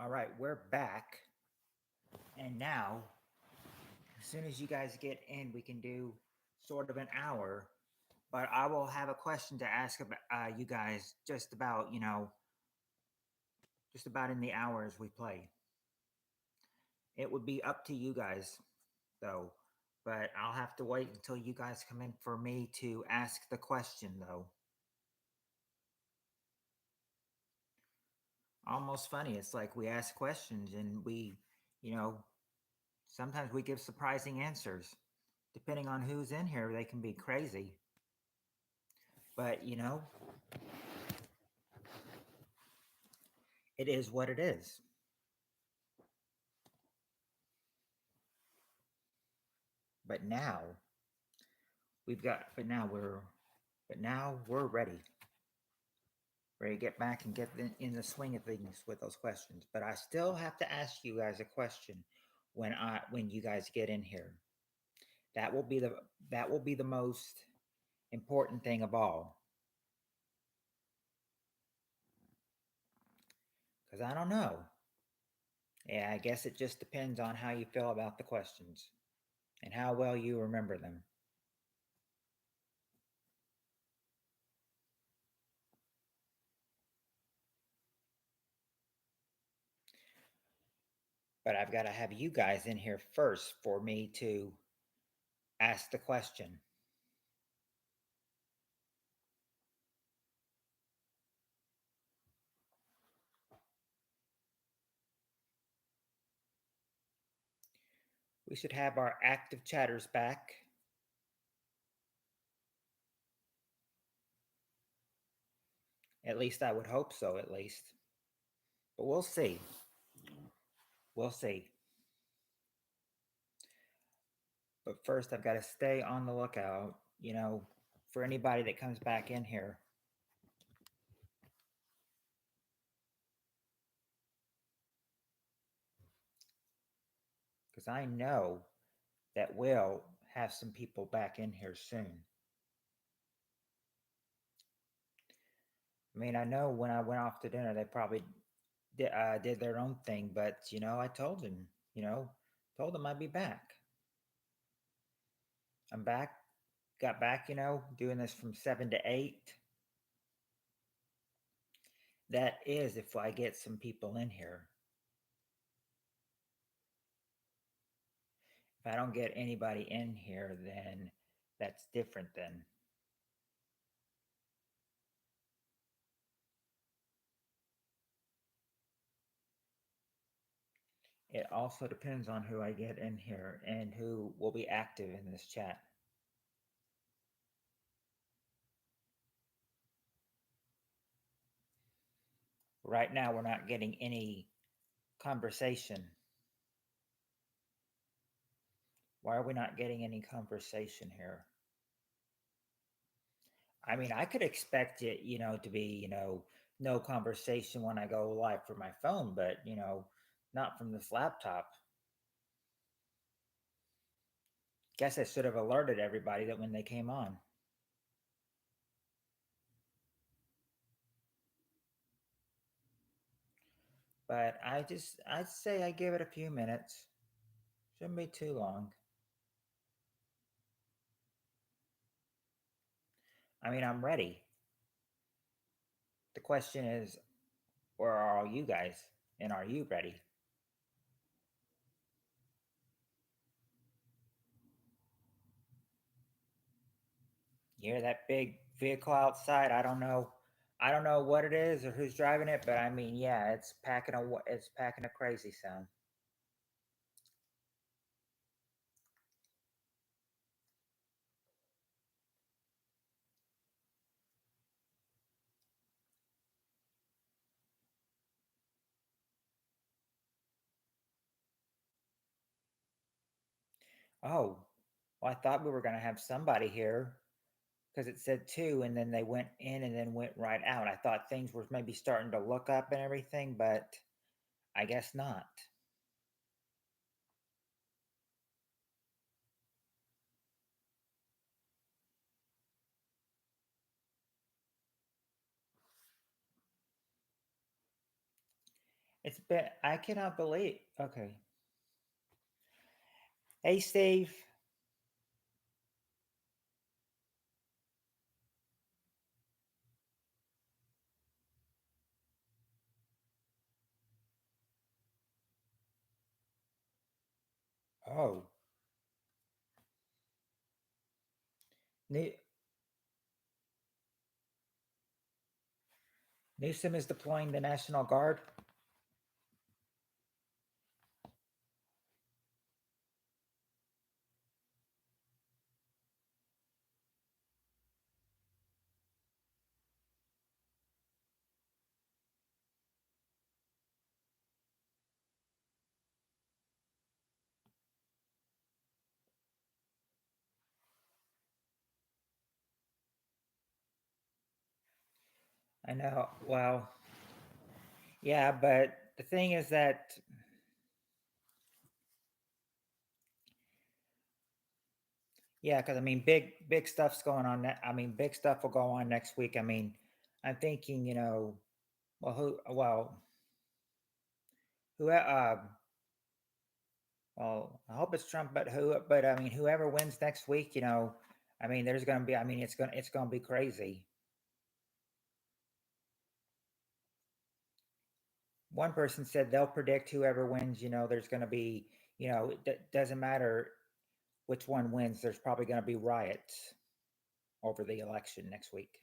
All right, we're back. And now, as soon as you guys get in, we can do sort of an hour. But I will have a question to ask about you guys just about in the hours we play. It would be up to you guys, though. But I'll have to wait until you guys come in for me to ask the question, though. Almost funny. It's like we ask questions and you know, sometimes we give surprising answers. Depending on who's in here, they can be crazy. But, it is what it is. But now we've got, but now we're ready to get back and get in the swing of things with those questions. But I still have to ask you guys a question when you guys get in here. That will be the that will be the most important thing of all. Because I don't know. Yeah, I guess it just depends on how you feel about the questions and how well you remember them. But I've got to have you guys in here first for me to ask the question. We should have our active chatters back. At least I would hope so, at least. But we'll see. We'll see. But first, I've got to stay on the lookout, for anybody that comes back in here. Because I know that we'll have some people back in here soon. I mean, I know when I went off to dinner, they probably did their own thing, but, I told them I'd be back. I'm back, got back, doing this from 7 to 8. That is if I get some people in here. If I don't get anybody in here, then that's different then. It also depends on who I get in here and who will be active in this chat. Right now, we're not getting any conversation. Why are we not getting any conversation here? I mean, I could expect it, to be, no conversation when I go live for my phone, but, not from this laptop. Guess I should have alerted everybody that when they came on. But I'd say I give it a few minutes. Shouldn't be too long. I mean, I'm ready. The question is, where are all you guys? And are you ready? You hear that big vehicle outside? I don't know. I don't know what it is or who's driving it, but I mean, yeah, it's packing a crazy sound. Oh, well, I thought we were going to have somebody here because it said two, and then they went in and then went right out. I thought things were maybe starting to look up and everything, but I guess not. It's been, I cannot believe. Okay. Hey, Steve. Oh, New- Newsom is deploying the National Guard. I know. Well, yeah, but the thing is that, yeah, because I mean, big stuff's going on. I mean, big stuff will go on next week. I mean, I'm thinking, who, well, I hope it's Trump, but but I mean, whoever wins next week, I mean, there's going to be, I mean, it's going to be crazy. One person said they'll predict whoever wins, there's going to be, it doesn't matter which one wins, there's probably going to be riots over the election next week.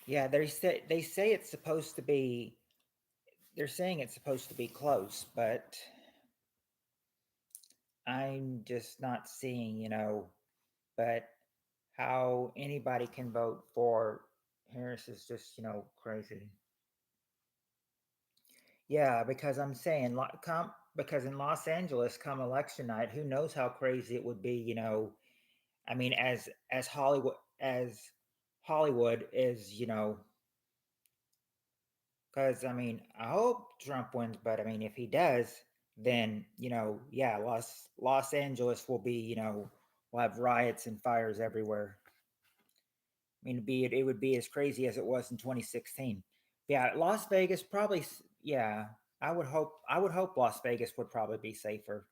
Yeah, they say it's supposed to be, they're saying it's supposed to be close, but I'm just not seeing, but how anybody can vote for Harris is just, crazy. Yeah, because I'm saying, because in Los Angeles, come election night, who knows how crazy it would be, I mean, as Hollywood is, because I mean, I hope Trump wins, but I mean, if he does, then yeah, Los Angeles will be, will have riots and fires everywhere. I mean, it would be as crazy as it was in 2016. Yeah, Las Vegas probably. Yeah, I would hope Las Vegas would probably be safer.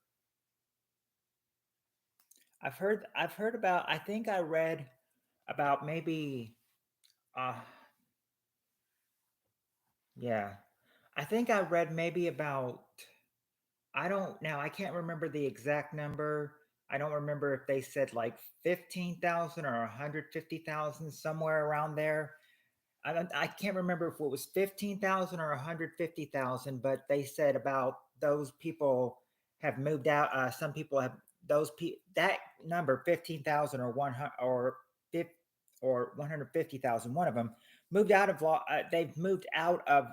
I've heard about. I think I read about maybe. Uh, yeah, I think I read maybe about. I don't now. I can't remember the exact number. I don't remember if they said like 15,000 or 150,000, somewhere around there. I can't remember if it was 15,000 or 150,000, but they said about those people have moved out. Some people have that number 15,000 or 100 or 50 or 150,000. One of them moved out of law. They've moved out of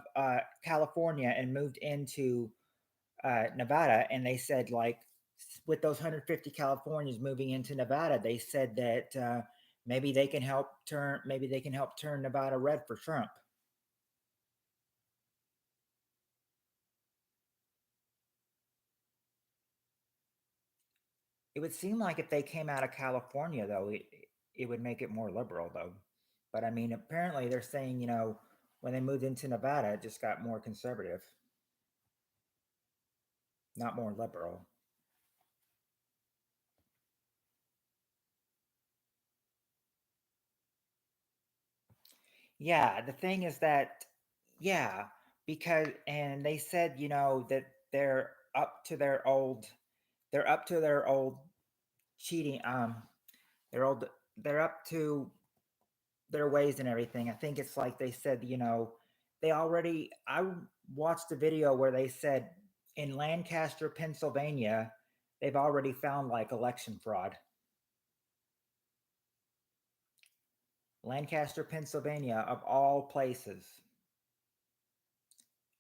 California and moved into Nevada, and they said like with those 150 Californians moving into Nevada, they said that maybe they can help turn Nevada red for Trump. It would seem like if they came out of California, though, it would make it more liberal, though. But I mean, apparently they're saying, when they moved into Nevada, it just got more conservative, not more liberal. Yeah, the thing is that, yeah, because, and they said, that they're up to their old cheating, they're old, they're up to their ways and everything. I think it's like they said, I watched a video where they said in Lancaster, Pennsylvania, they've already found like election fraud. Lancaster, Pennsylvania, of all places.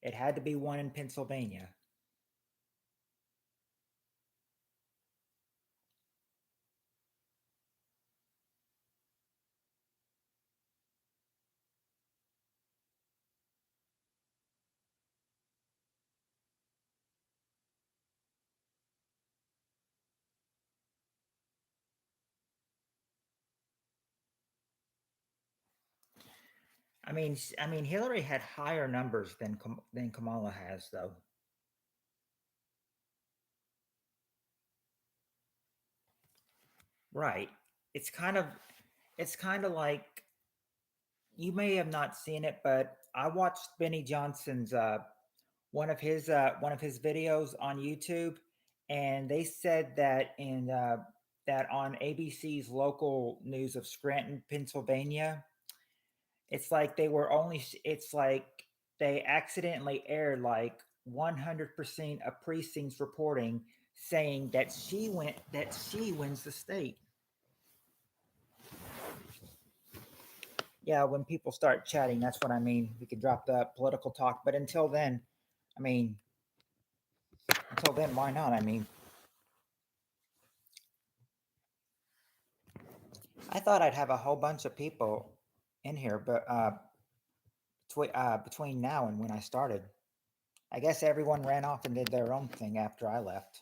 It had to be one in Pennsylvania. I mean, Hillary had higher numbers than Kamala has, though. Right. It's kind of, it's kind of like you may have not seen it, but I watched Benny Johnson's one of his videos on YouTube, and they said that in that on ABC's local news of Scranton, Pennsylvania, it's like they were only it's like they accidentally aired like 100% of precincts reporting saying that she wins the state. Yeah, when people start chatting, that's what I mean. We could drop the political talk, but until then, I mean, until then, why not? I mean, I thought I'd have a whole bunch of people in here, but between now and when I started, I guess everyone ran off and did their own thing after I left.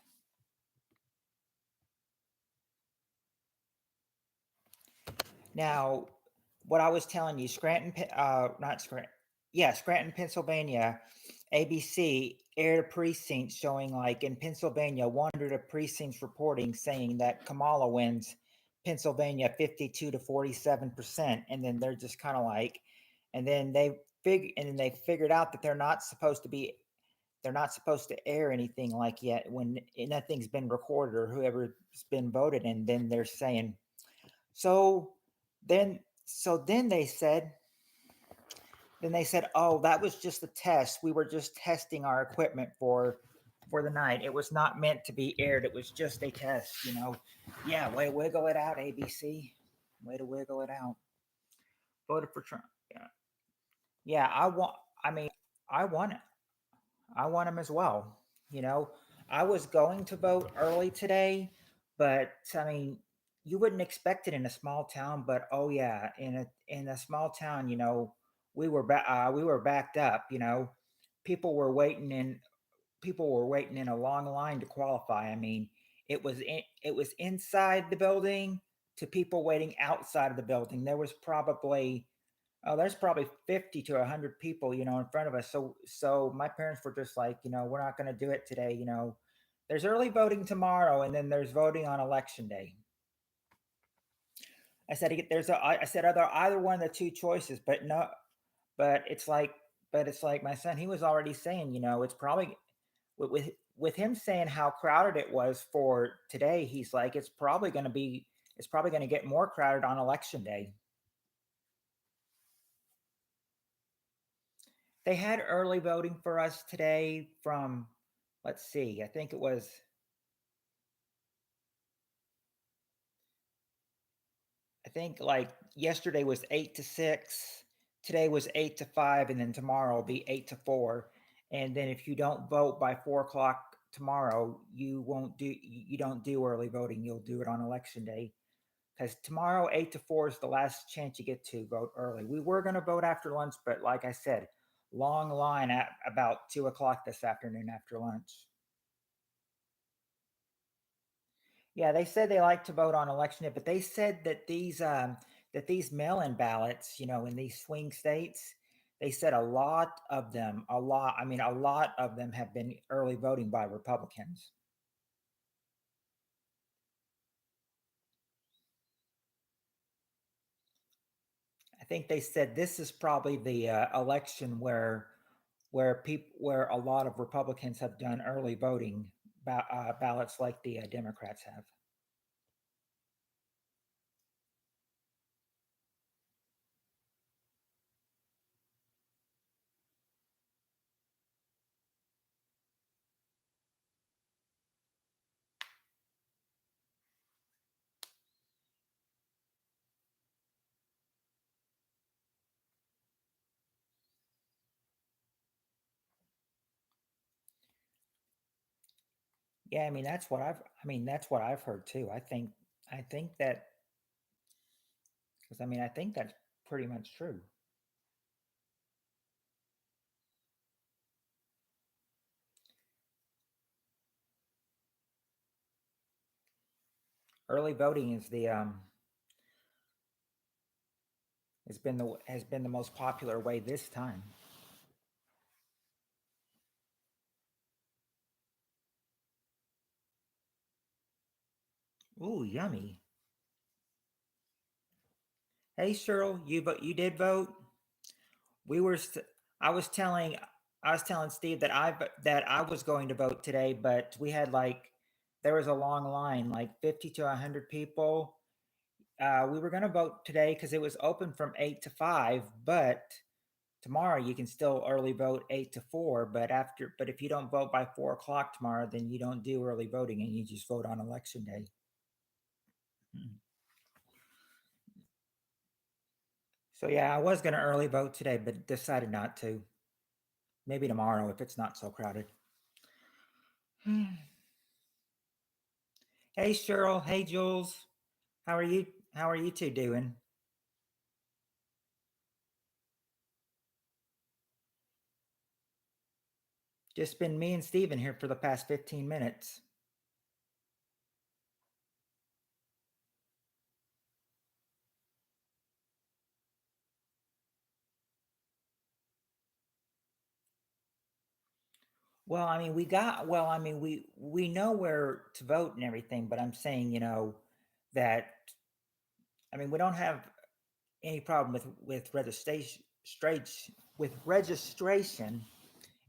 Now, what I was telling you, not Scranton, yeah, Scranton, Pennsylvania, ABC aired a precinct showing like in Pennsylvania, 100 of precincts reporting saying that Kamala wins Pennsylvania 52 to 47%. And then they're just kind of like, and then they figured out that they're not supposed to air anything like yet when nothing's been recorded or whoever's been voted. And then they're saying, so then they said, "Oh, that was just a test. We were just testing our equipment for the night. It was not meant to be aired. It was just a test, you know." Yeah, way to wiggle it out, ABC. Way to wiggle it out. Voted for Trump. Yeah, yeah. I mean, I want it. I want him as well. You know, I was going to vote early today, but I mean, you wouldn't expect it in a small town. But oh yeah, in a small town, you know, we were backed up. You know, people were waiting in people were waiting in a long line to qualify. I mean, it was inside the building to people waiting outside of the building. There was probably oh, there's probably 50 to 100 people, you know, in front of us. So my parents were just like, you know, we're not going to do it today, you know. There's early voting tomorrow and then there's voting on election day. I said either one of the two choices, but no, but it's like it's like my son, he was already saying, you know, it's probably with him saying how crowded it was for today, he's like it's probably going to get more crowded on election day. They had early voting for us today from, let's see, I think like yesterday was 8 to 6, today was 8 to 5, and then tomorrow will be 8 to 4. And then if you don't vote by 4 o'clock tomorrow, you don't do early voting. You'll do it on election day. Because tomorrow 8 to 4 is the last chance you get to vote early. We were going to vote after lunch, but like I said, long line at about 2 o'clock this afternoon after lunch. Yeah, they said they like to vote on election day, but they said that these mail-in ballots, you know, in these swing states, they said a lot of them have been early voting by Republicans. I think they said this is probably the election where a lot of Republicans have done early voting ballots like the Democrats have. Yeah, that's what I've heard too. I think that because I think that's pretty much true. Early voting has been the most popular way this time. Ooh, yummy. Hey, Cheryl, you did vote. We were. I was telling Steve that I was going to vote today, but we had like there was a long line, like 50 to 100 people. We were going to vote today because it was open from 8 to 5, but tomorrow you can still early vote 8 to 4. But if you don't vote by 4 o'clock tomorrow, then you don't do early voting and you just vote on election day. Mm. So yeah, I was going to early vote today, but decided not to. Maybe tomorrow if it's not so crowded. Hey Cheryl, hey Jules. How are you? How are you two doing? Just been me and Steven here for the past 15 minutes. We know where to vote and everything, but I'm saying, that we don't have any problem with registration.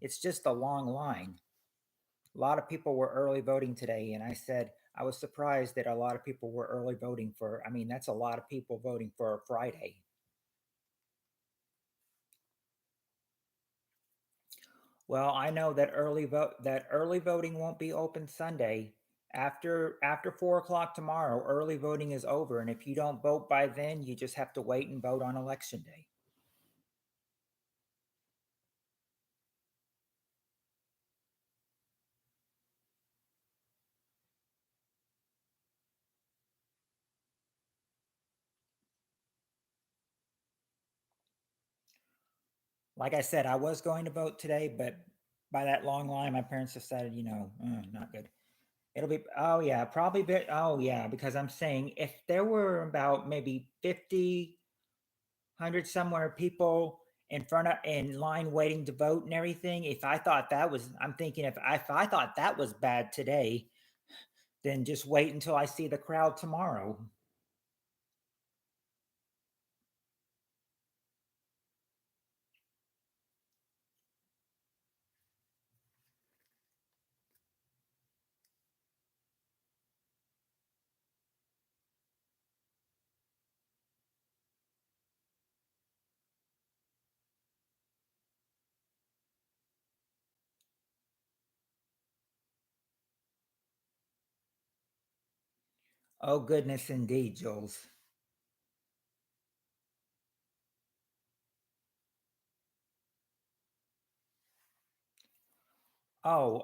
It's just a long line. A lot of people were early voting today, and I said I was surprised that a lot of people were early voting for. That's a lot of people voting for a Friday. Well, I know that early voting won't be open Sunday. After 4 o'clock tomorrow, early voting is over, and if you don't vote by then, you just have to wait and vote on election day. Like I said, I was going to vote today, but by that long line, my parents decided, not good. It'll be, oh yeah, probably bit, oh yeah, because I'm saying if there were about maybe 50, 100 somewhere people in line waiting to vote and everything, if I thought that was, I'm thinking if I thought that was bad today, then just wait until I see the crowd tomorrow. Oh, goodness, indeed, Jules. Oh,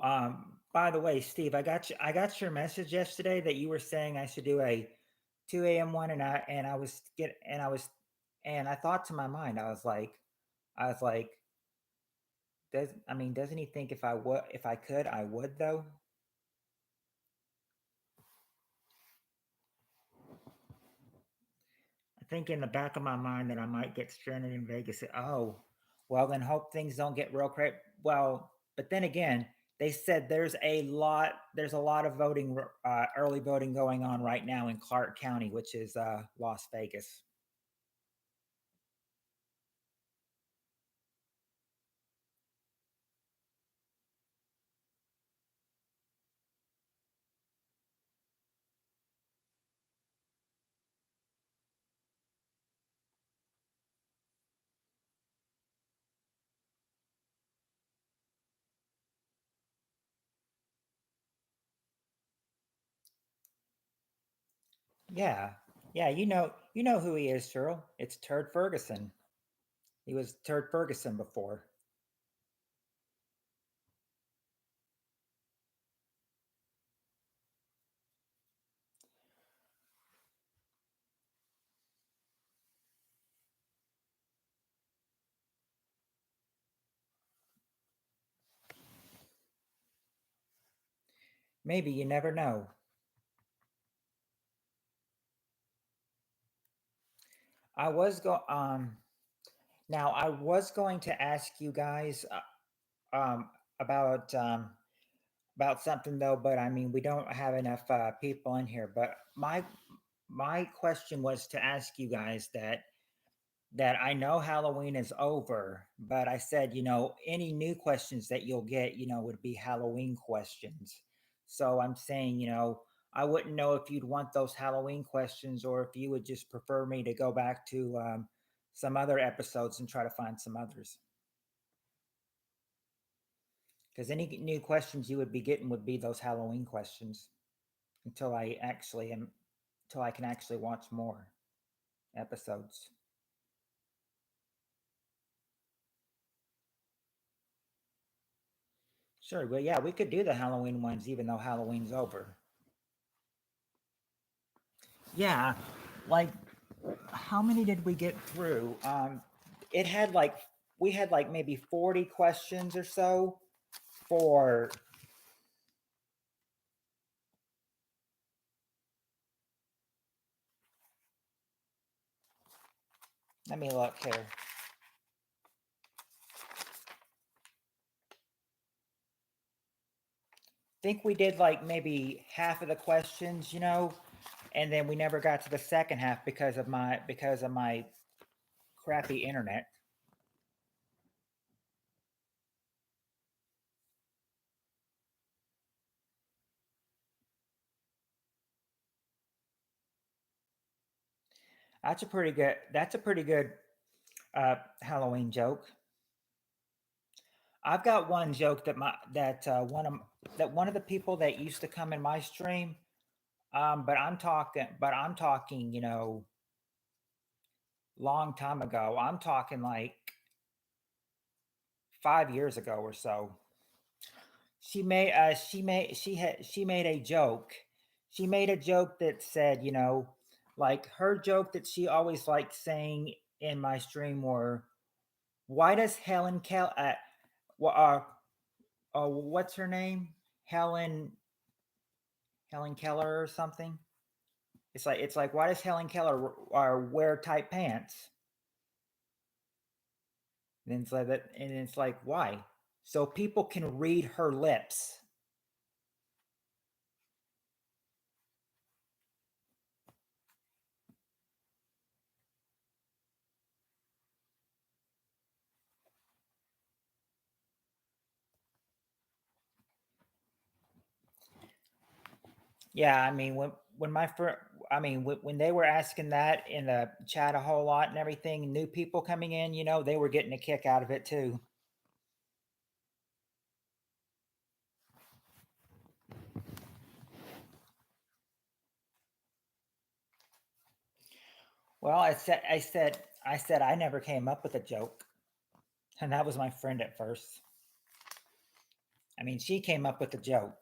by the way, Steve, I got your message yesterday that you were saying I should do a 2 a.m. one, and I thought to my mind, I was like, doesn't he think if I could, I would though? I think in the back of my mind that I might get stranded in Vegas. Oh, well, then hope things don't get real crazy. Well, but then again, they said there's a lot of early voting going on right now in Clark County, which is Las Vegas. Yeah, yeah, you know who he is, Cheryl. It's Turd Ferguson. He was Turd Ferguson before. Maybe you never know. I was go now I was going to ask you guys um about um about something though, but I mean we don't have enough people in here. But my question was to ask you guys that I know Halloween is over, but I said, any new questions that you'll get, would be Halloween questions. So I'm saying, I wouldn't know if you'd want those Halloween questions or if you would just prefer me to go back to some other episodes and try to find some others. Because any new questions you would be getting would be those Halloween questions until I actually am, until I can actually watch more episodes. Sure. Well, yeah, we could do the Halloween ones even though Halloween's over. Yeah, like how many did we get through? It had like we had like maybe 40 questions or so for. Let me look here. Think we did like maybe half of the questions, and then we never got to the second half because of my crappy internet. That's a pretty good Halloween joke. I've got one joke that one of the people that used to come in my stream. But I'm talking, long time ago. I'm talking like 5 years ago or so. She made a joke. She made a joke that said, like her joke that she always liked saying in my stream were, why does Helen Kel what's her name? Helen Helen Keller or something? It's like why does Helen Keller wear tight pants? And it's like why? So people can read her lips. Yeah, I mean when my friend, I mean when they were asking that in the chat a whole lot and everything, new people coming in, they were getting a kick out of it too. Well, I said I never came up with a joke, and that was my friend at first. I mean, she came up with the joke.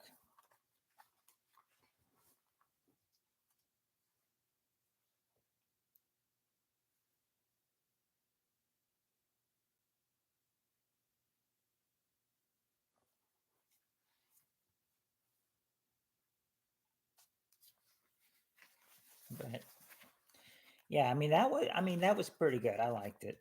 But yeah, I mean that was pretty good. I liked it.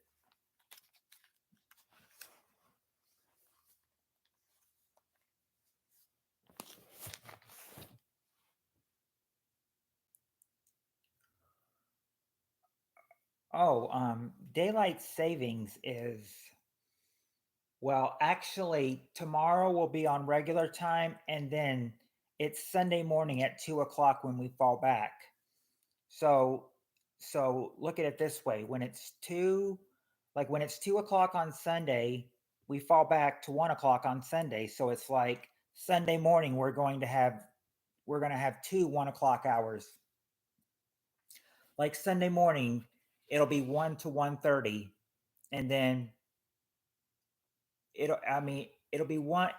Oh, daylight savings is, well, actually, tomorrow will be on regular time, and then it's Sunday morning at 2 o'clock when we fall back. So, so look at it this way: when it's 2 o'clock on Sunday, we fall back to 1 o'clock on Sunday. So it's like Sunday morning we're going to have two 1 o'clock hours. Like Sunday morning, it'll be 1 to 1:30, and then it'll be 1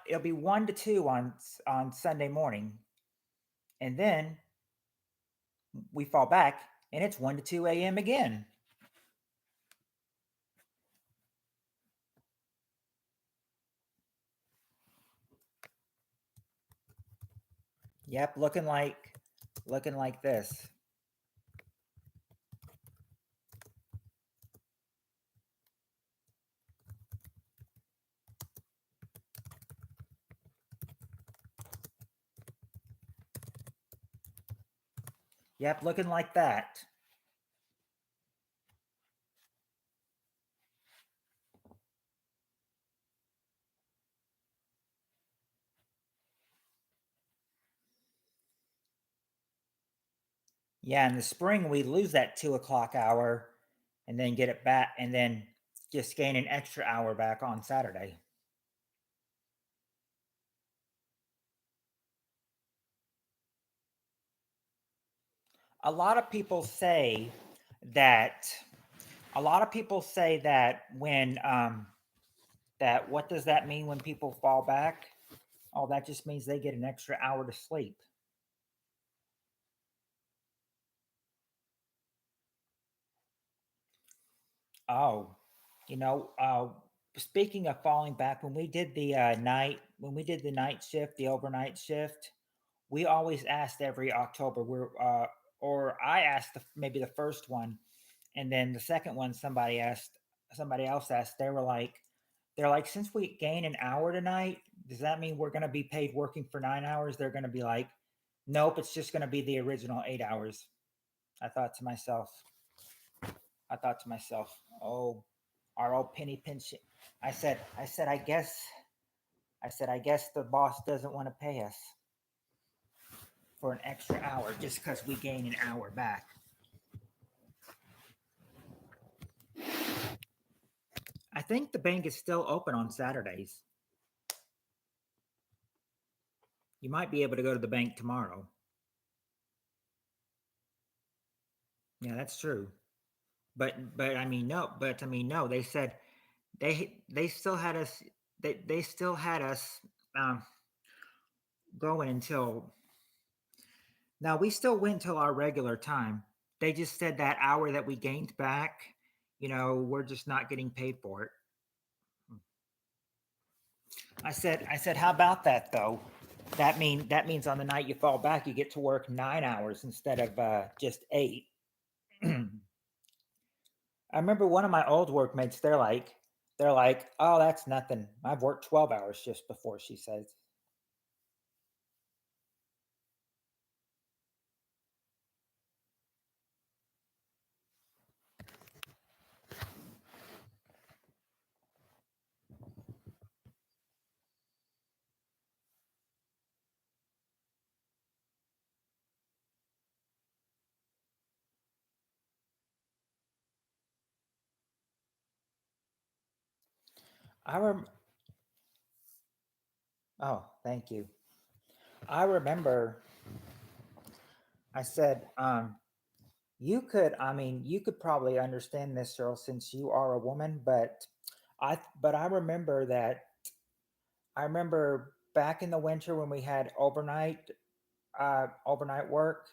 to 2 on Sunday morning, and then we fall back and it's 1 to 2 a.m. again. Yep, looking like this. Yep, looking like that. Yeah, in the spring we lose that 2 o'clock hour, and then get it back, and then just gain an extra hour back on Saturday. A lot of people say that. A lot of people say that when that what does that mean when people fall back? Oh, that just means they get an extra hour to sleep. Oh, you know, speaking of falling back, when we did the night shift, the overnight shift, we always asked every October. Or I asked maybe the first one, and then the second one somebody else asked. They're like, since we gain an hour tonight, does that mean we're going to be paid working for 9 hours? They're going to be like, nope, it's just going to be the original 8 hours. I thought to myself, I thought to myself, oh, our old penny pinch. I said, I guess the boss doesn't want to pay us for an extra hour just because we gain an hour back. I think the bank is still open on Saturdays. You might be able to go to the bank tomorrow. Yeah, that's true. But I mean no. But I mean no. They said they still had us. They still had us um, going until now. We still went till our regular time. They just said that hour that we gained back. We're just not getting paid for it. I said, how about that though? That means on the night you fall back, you get to work 9 hours instead of just 8. I remember one of my old workmates. They're like, oh, that's nothing. I've worked 12 hours just before. She says, I rem. Oh, thank you. I remember. I said, you could. I mean, you could probably understand this, Cheryl, since you are a woman. But I remember that. I remember back in the winter when we had overnight work.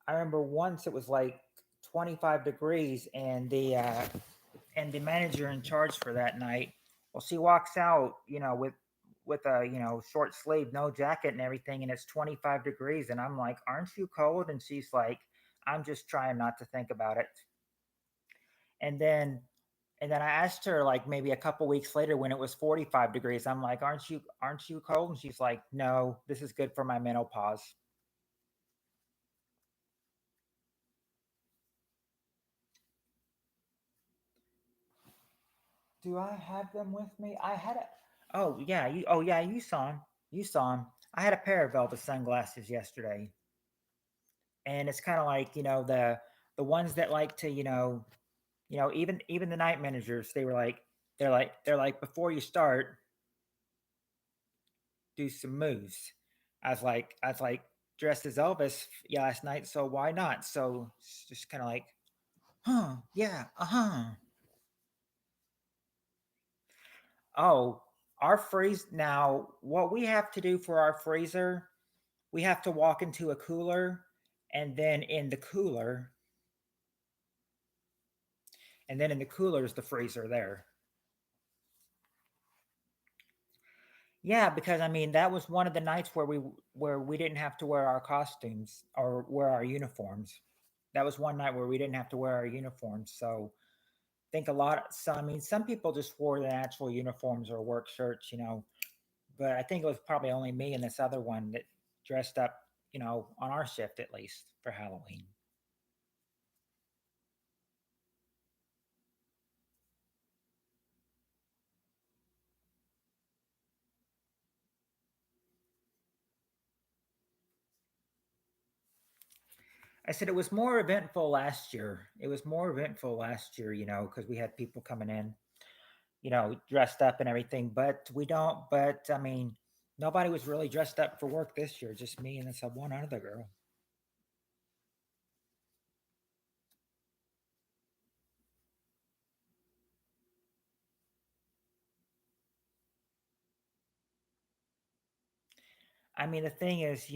I remember once it was like 25 degrees, and the manager in charge for that night. Well, she walks out, with a short sleeve, no jacket and everything, and it's 25 degrees, and I'm like, "Aren't you cold?" And she's like, "I'm just trying not to think about it." And then and then I asked her like maybe a couple weeks later when it was 45 degrees. I'm like, "Aren't you cold?" And she's like, "No, this is good for my menopause." Do I have them with me? I had a. Oh yeah, you saw him. You saw him. I had a pair of velvet sunglasses yesterday, and it's kind of like the ones that like to even the night managers. They're like before you start, do some moves. I was like dressed as Elvis last night, so why not? So it's just kind of like, huh, yeah, uh-huh. Oh, our freeze now. What we have to do for our freezer, we have to walk into a cooler, and then in the cooler, and then in the cooler is the freezer there. Yeah, because I mean that was one of the nights where we didn't have to wear our costumes or wear our uniforms. That was one night where we didn't have to wear our uniforms. So I think a lot. So I mean, some people just wore their actual uniforms or work shirts, but I think it was probably only me and this other one that dressed up. on our shift at least for Halloween. I said it was more eventful last year. It was more eventful last year, because we had people coming in, dressed up and everything. But we don't. But I mean, nobody was really dressed up for work this year. Just me and this one other girl. I mean, the thing is,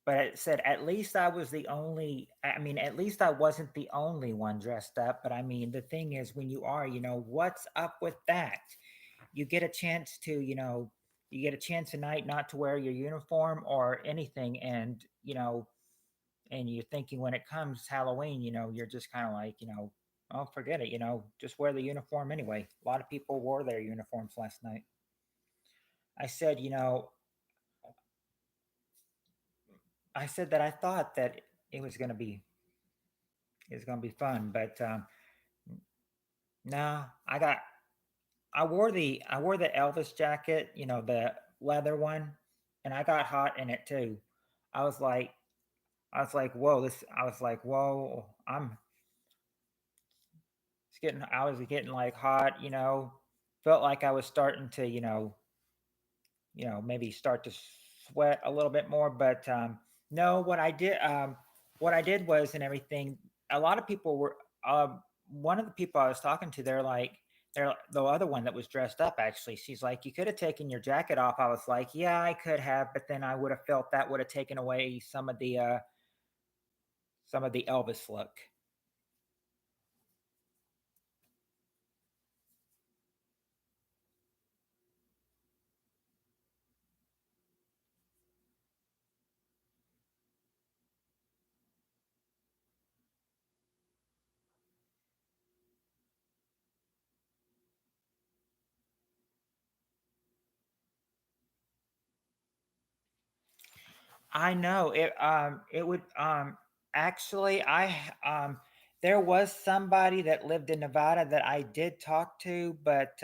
but it said at least I was the only. I mean, at least I wasn't the only one dressed up. But I mean, the thing is, when you are, what's up with that? You get a chance to, you get a chance tonight not to wear your uniform or anything, and you're thinking when it comes Halloween, you're just kind of like, oh, forget it, just wear the uniform anyway. A lot of people wore their uniforms last night. I said, I said that I thought that it was going to be, it was going to be fun, but no, I wore the Elvis jacket, the leather one, and I got hot in it too. I was like, whoa, I was like, whoa, I was getting like hot, felt like I was starting to, maybe start to sweat a little bit more. But no, what I did was and everything. A lot of people were. One of the people I was talking to, they're the other one that was dressed up. Actually, she's like, you could have taken your jacket off. I was like, yeah, I could have, but then I would have felt that would have taken away some of the Elvis look. I know it. It would. Actually, there was somebody that lived in Nevada that I did talk to, but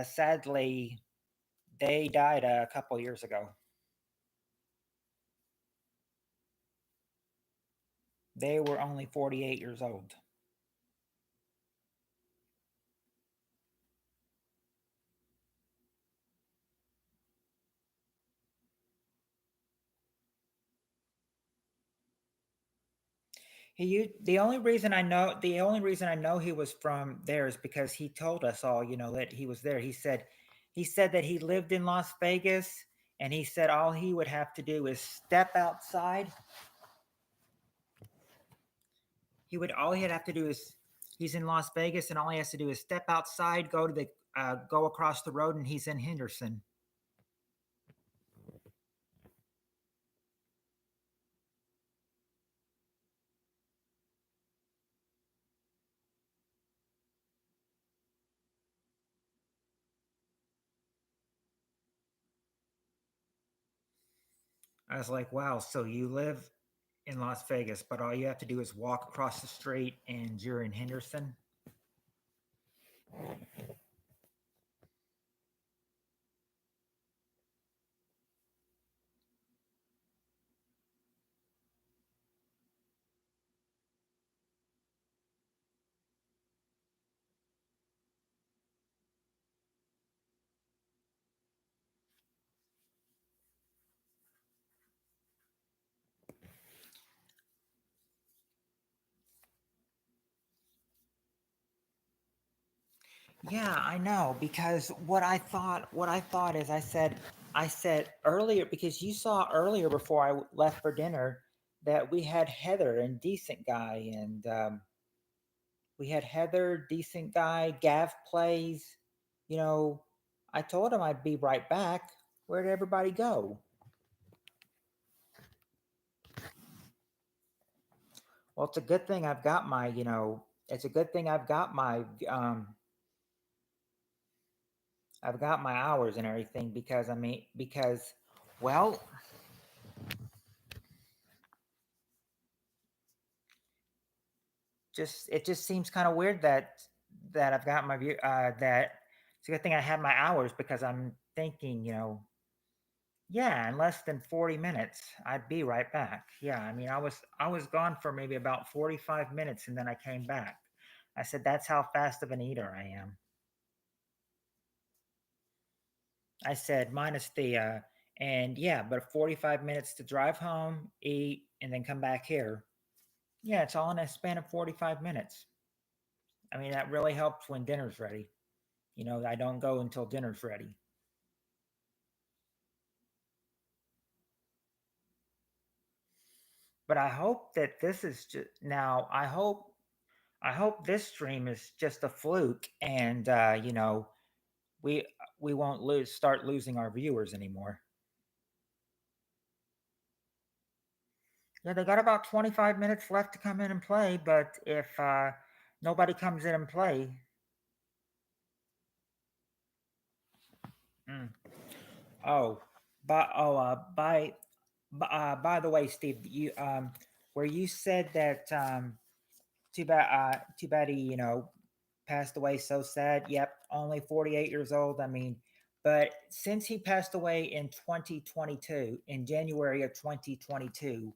sadly, they died a couple years ago. They were only 48 years old. The only reason I know he was from there is because he told us all, that he was there. He said that he lived in Las Vegas, and he said all he would have to do is step outside. All he'd have to do is he's in Las Vegas, and all he has to do is step outside, go across the road, and he's in Henderson. I was like, wow, so you live in Las Vegas, but all you have to do is walk across the street, and you're in Henderson. Yeah, I know because what I thought is I said earlier because you saw earlier before I left for dinner that we had Heather and decent guy and we had Heather decent guy Gav plays, you know. I told him I'd be right back. Where'd everybody go? Well, it's a good thing I've got my, it's a good thing I've got my I've got my hours and everything because well, just it just seems kind of weird that I've got my view that it's a good thing I have my hours because I'm thinking, yeah, in less than 40 minutes I'd be right back. Yeah, I was gone for maybe about 45 minutes and then I came back. I said that's how fast of an eater I am. I said minus the and yeah, but 45 minutes to drive home, eat, and then come back here. Yeah, it's all in a span of 45 minutes. I mean, that really helps when dinner's ready. I don't go until dinner's ready. But I hope that this is just now. I hope this stream is just a fluke, and we we won't start losing our viewers anymore. Yeah, they got about 25 minutes left to come in and play, but if nobody comes in and play, mm. Oh, by the way, Steve, you where you said that too bad he passed away so sad. Yep, only 48 years old. I mean, but since he passed away in 2022, in January of 2022,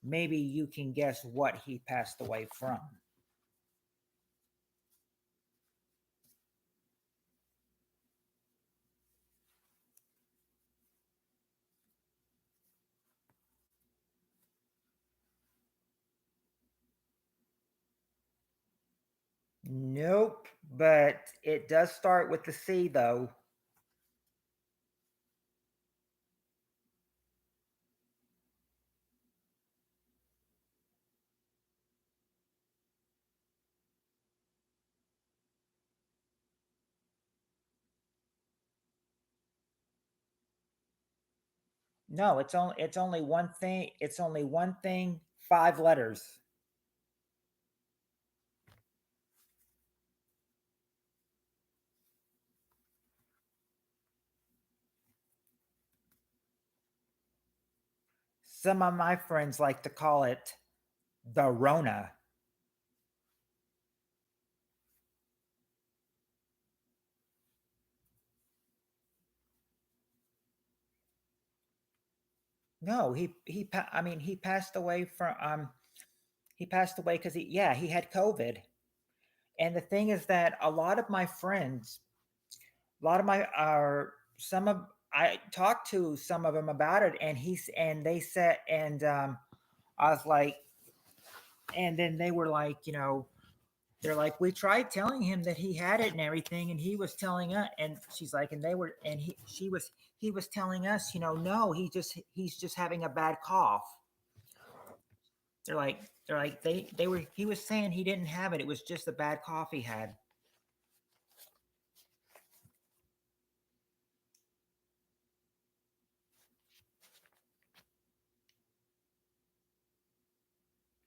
maybe you can guess what he passed away from. Nope, but it does start with the C though. No, it's only one thing. It's only one thing, 5 letters. Some of my friends like to call it the Rona. No, I mean he passed away from he passed away because he had COVID. And the thing is that a lot of my friends, a lot of my are some of I talked to some of them about it, and they said, and I was like, and then they were like, they're like, we tried telling him that he had it and everything, and he was telling us, and she's like, and they were, and he was telling us, no, he's just having a bad cough. They're like they were he was saying he didn't have it. It was just a bad cough he had.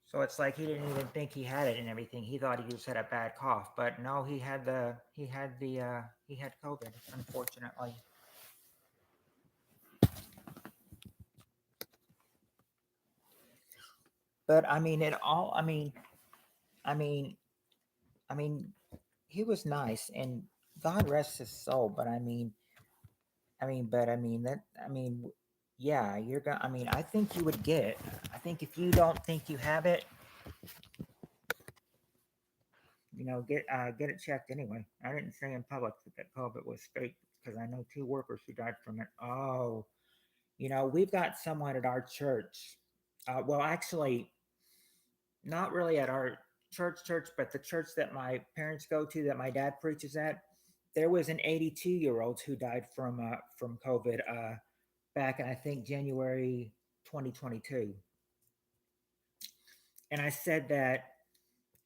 So it's like he didn't even think he had it and everything. He thought he just had a bad cough, but no, he had COVID, unfortunately. But I mean, it all. I mean, I mean, he was nice, and God rest his soul. But yeah, you're gonna. I mean, I think you would get it. I think if you don't think you have it, get it checked anyway. I didn't say in public that COVID was fake because I know 2 workers who died from it. Oh, we've got someone at our church. Well, actually, not really at our church, but the church that my parents go to, that my dad preaches at. There was an 82-year-old who died from COVID back in I think January 2022, and I said that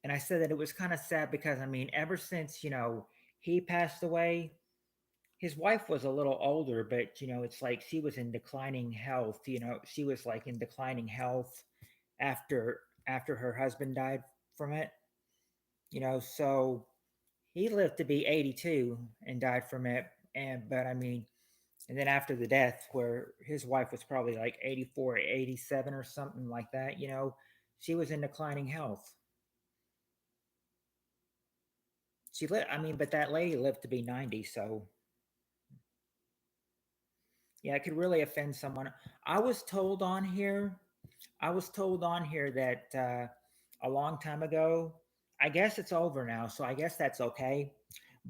it was kind of sad because ever since he passed away, his wife was a little older, but it's like she was in declining health. She was like in declining health after her husband died from it. So he lived to be 82 and died from it. and but I mean, and then after the death, where his wife was probably like 84, 87 or something like that, she was in declining health. She lived, I mean, but that lady lived to be 90, so yeah, it could really offend someone. I was told on here, I was told on here that a long time ago, I guess it's over now, so I guess that's okay.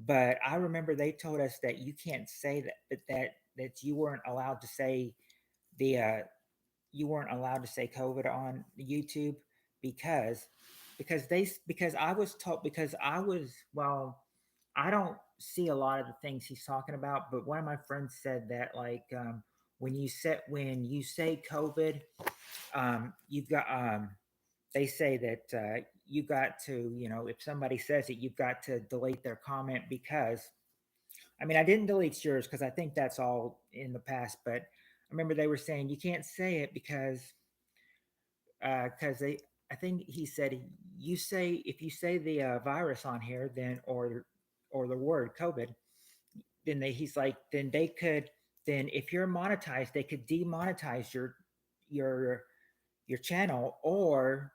But I remember they told us that you can't say that you weren't allowed to say the you weren't allowed to say COVID on YouTube because because I was told because I was well I don't see a lot of the things he's talking about, but one of my friends said that like when you say COVID, you've got they say that you got to if somebody says it, you've got to delete their comment because I mean I didn't delete yours because I think that's all in the past, but I remember they were saying you can't say it because they I think he said you say if you say the virus on here then or the word COVID then he's like then they could then if you're monetized they could demonetize your your channel or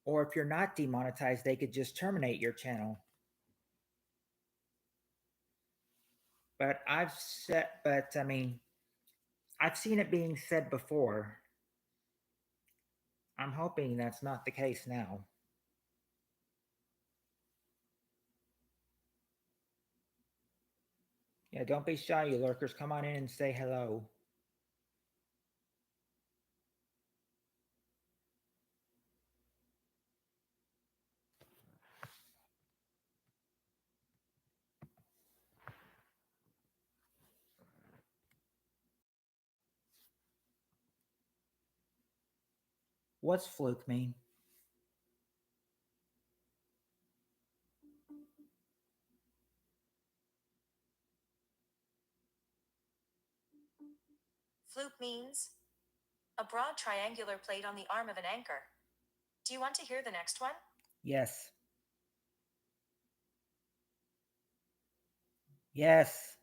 if you're not demonetized they could just terminate your channel. But I mean I've seen it being said before. I'm hoping that's not the case now. Yeah, don't be shy, you lurkers. Come on in and say hello. What's fluke mean? Floop means a broad triangular plate on the arm of an anchor. Do you want to hear the next one? Yes. Yes.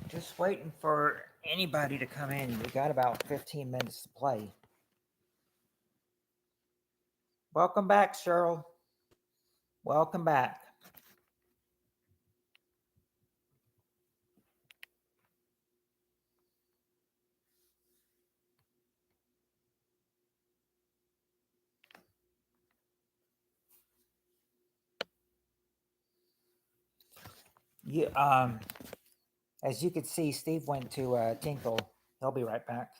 Just waiting for anybody to come in. We got about 15 minutes to play. Welcome back, Cheryl. Welcome back. You, as you could see, Steve went to Tinkle. He'll be right back.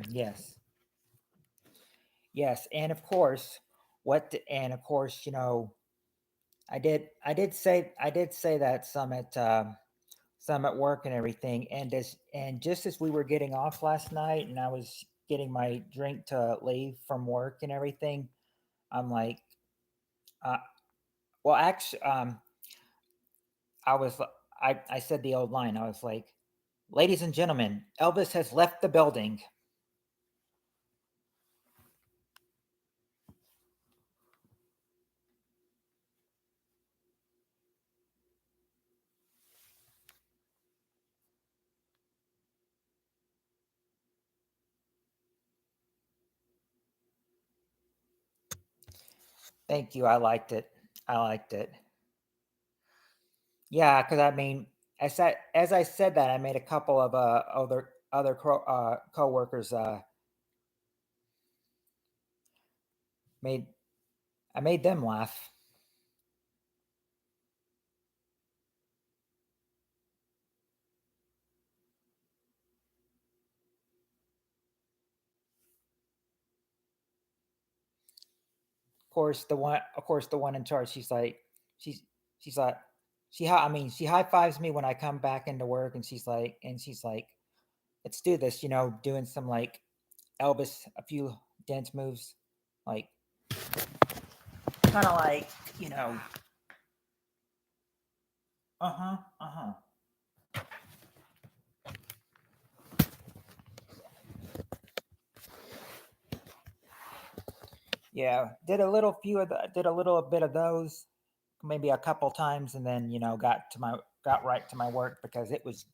Yes, yes, and of course, and of course, I did say that some at work and everything, and just as we were getting off last night, and I was getting my drink to leave from work and everything, I'm like, uh, well, actually, I was, I said the old line. I was like, ladies and gentlemen, Elvis has left the building. Thank you. I liked it. I liked it. Yeah, because I mean, as I said that, I made a couple of other coworkers made I made them laugh. of course, the one in charge. She's, she's like, I mean, she high fives me when I come back into work, and she's like, let's do this. You know, doing some like Elvis, a few dance moves, like kind of like, you know, uh huh, uh huh. Yeah, did a little bit of those, maybe a couple times, and then got right to my work because it was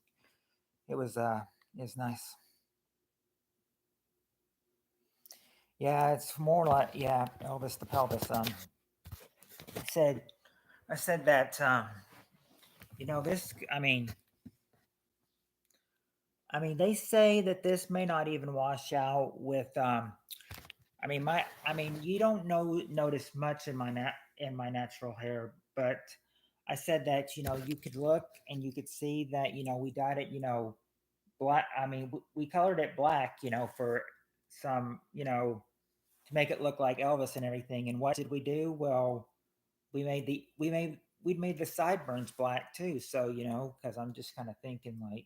it was nice. Yeah, it's more like, yeah, Elvis the pelvis. I said I said that this. I mean they say that this may not even wash out with. I mean you don't notice much in in my natural hair, but I said that you could look and you could see that we dyed it black. I mean we colored it black for some to make it look like Elvis and everything. And what did we do? Well, we made the sideburns black too. So because I'm just kind of thinking like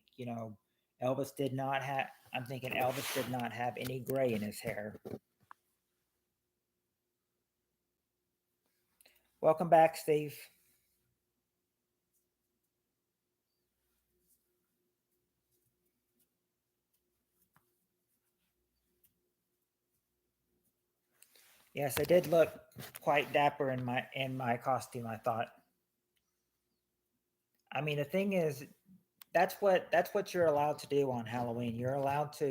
Elvis did not have. I'm thinking Elvis did not have any gray in his hair. Welcome back, Steve. Yes, I did look quite dapper in my costume. I thought. I mean, the thing is, that's what you're allowed to do on Halloween. You're allowed to,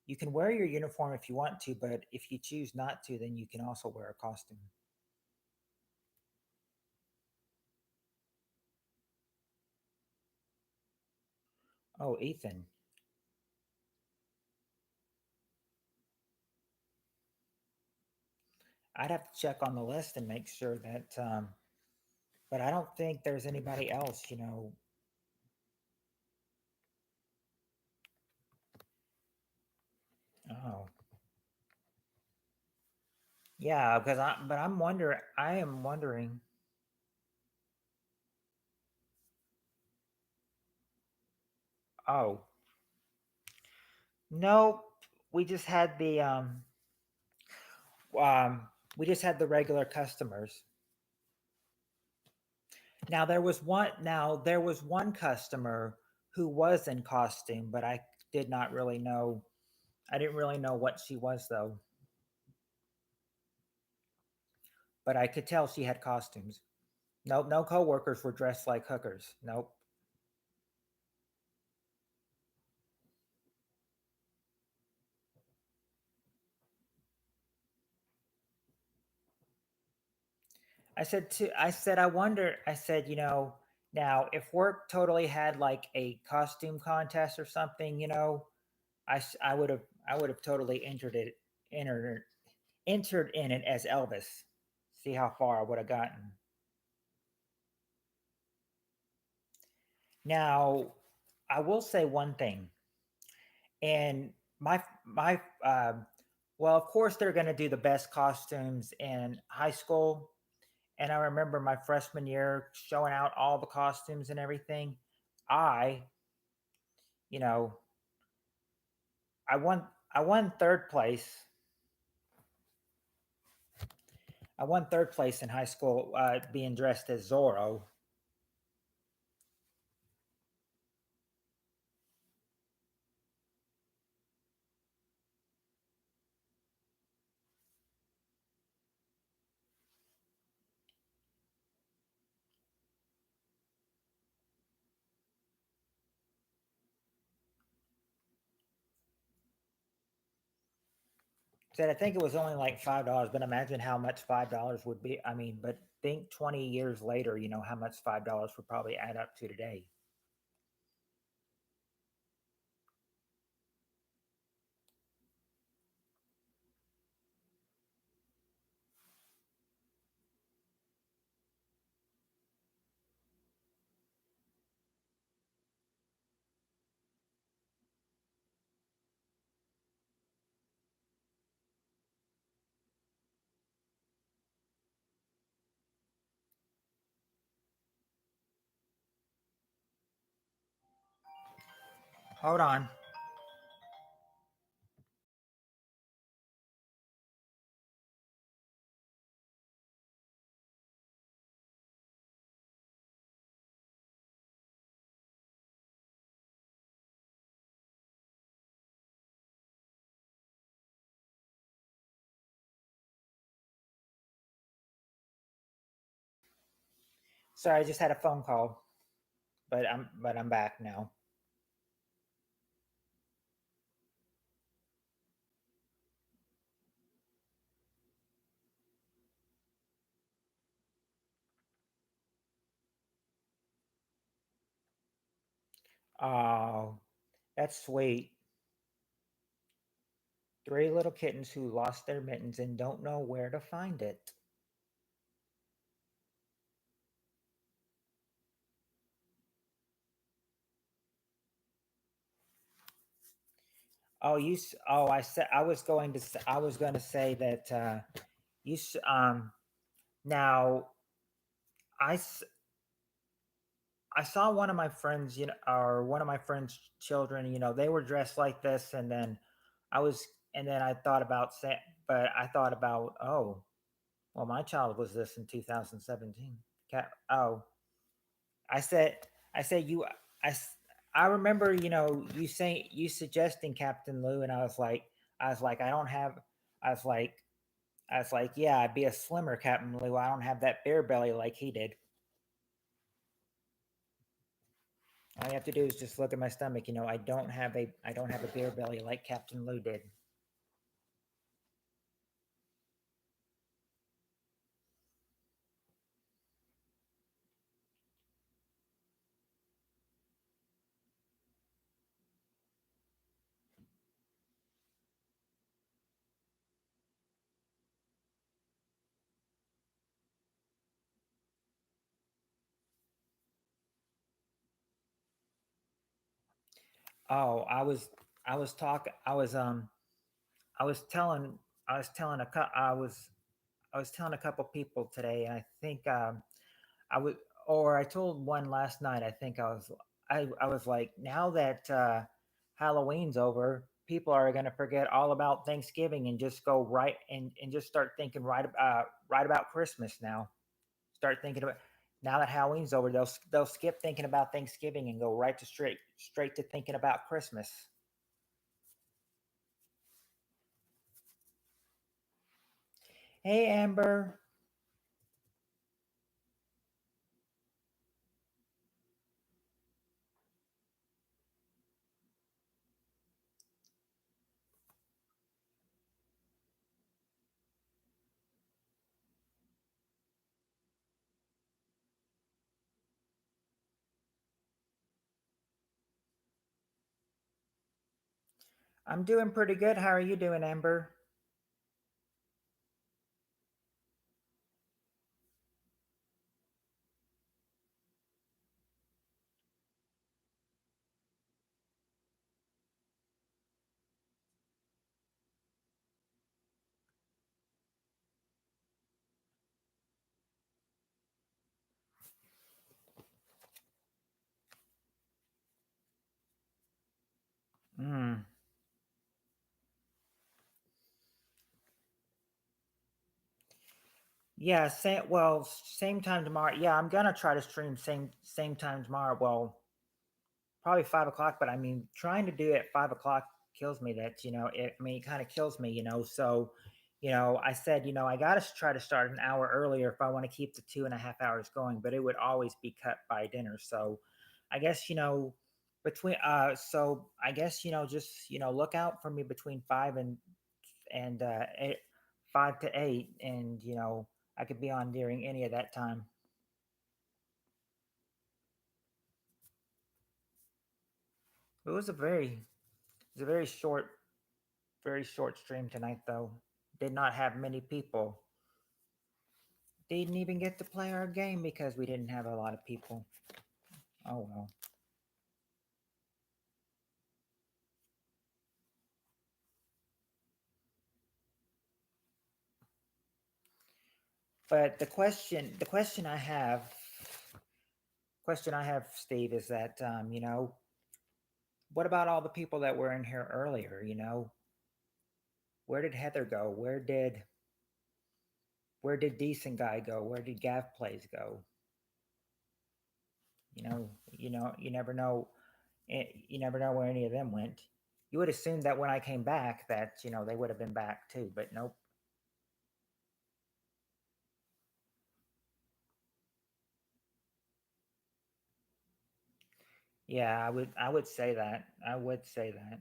you can wear your uniform if you want to, but if you choose not to, then you can also wear a costume. Oh, Ethan. I'd have to check on the list and make sure that but I don't think there's anybody else, Oh. Yeah, because I am wondering. Oh, nope. We just had the um we just had the regular customers. Now there was one customer who was in costume, but I did not really know. I didn't really know what she was though, but I could tell she had costumes. Nope, no coworkers were dressed like hookers. Nope. I said I wonder. I said, now if work totally had like a costume contest or something, I would have totally entered entered in it as Elvis. See how far I would have gotten. Now, I will say one thing, and my well, of course they're going to do the best costumes in high school, and I remember my freshman year showing out all the costumes and everything. I, you know, I won third place. I won third place in high school being dressed as Zorro. Said I think it was only like $5, but imagine how much $5 would be. I mean, but think 20 years later, how much $5 would probably add up to today. Hold on. Sorry, I just had a phone call, but I'm back now. Oh, that's sweet. Three little kittens who lost their mittens and don't know where to find it. Oh, oh, I said I was going to. I was going to say that you. Now I. I saw one of my friends, or one of my friends' children. They were dressed like this, and then I was, and then I thought about saying, but I thought about, oh, well, my child was this in 2017. Oh, I said, I said you, I, s- I remember, you suggesting Captain Lou, and I was like, I don't have, I was like, I was like, yeah, I'd be a slimmer Captain Lou. I don't have that beer belly like he did. All you have to do is just look at my stomach. I don't have a beer belly like Captain Lou did. Oh, I was talking, I was telling, I was telling a, cou- I was telling a couple people today, and I think, I was, or I told one last night. I was like, now that Halloween's over, people are going to forget all about Thanksgiving and just go right and just start thinking right about Christmas now. Start thinking about now that Halloween's over, they'll skip thinking about Thanksgiving and go right to straight to thinking about Christmas. Hey, Amber, I'm doing pretty good. How are you doing, Amber? Mm. Yeah, same time tomorrow. Yeah, I'm gonna try to stream same time tomorrow. Well, probably 5 o'clock, but I mean, trying to do it at 5 o'clock kills me. It kind of kills me. So, I said, I got to try to start an hour earlier if I want to keep the 2.5 hours going, but it would always be cut by dinner. So, I guess so I guess just look out for me between 5 and 5 to 8, and I could be on during any of that time. It was a very short stream tonight, though. Did not have many people. Didn't even get to play our game because we didn't have a lot of people. Oh well. But question I have, Steve, is that what about all the people that were in here earlier? Where did Heather go? Where did Decent Guy go? Where did Gav Plays go? You never know. You never know where any of them went. You would assume that when I came back, that they would have been back too, but nope. Yeah, I would say that. I would say that.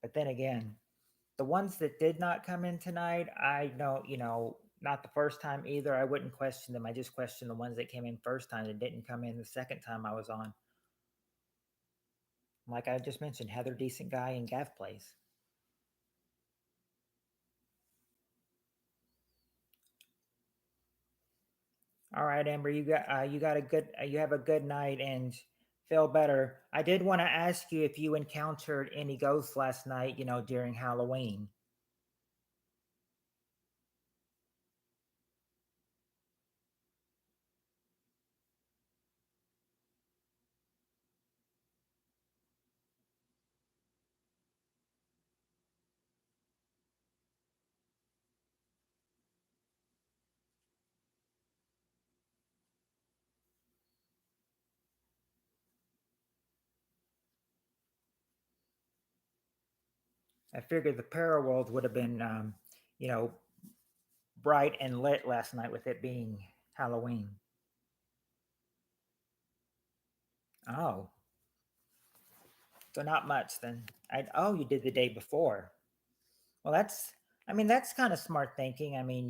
But then again, the ones that did not come in tonight, I know, not the first time either. I wouldn't question them. I just question the ones that came in first time that didn't come in the second time I was on. Like I just mentioned, Heather, Decent Guy, and Gav Plays. All right, Amber, you got a good you have a good night and feel better. I did want to ask you if you encountered any ghosts last night, during Halloween. I figured the Paraworld would have been, you know, bright and lit last night with it being Halloween. Oh, so not much then. Oh, you did the day before. Well, that's kind of smart thinking. I mean,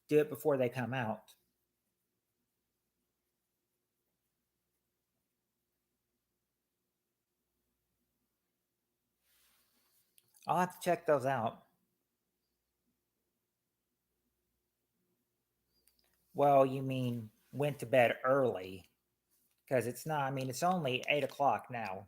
do it before they come out. I'll have to check those out. Well, you mean went to bed early because it's not. I mean, it's only 8 o'clock now.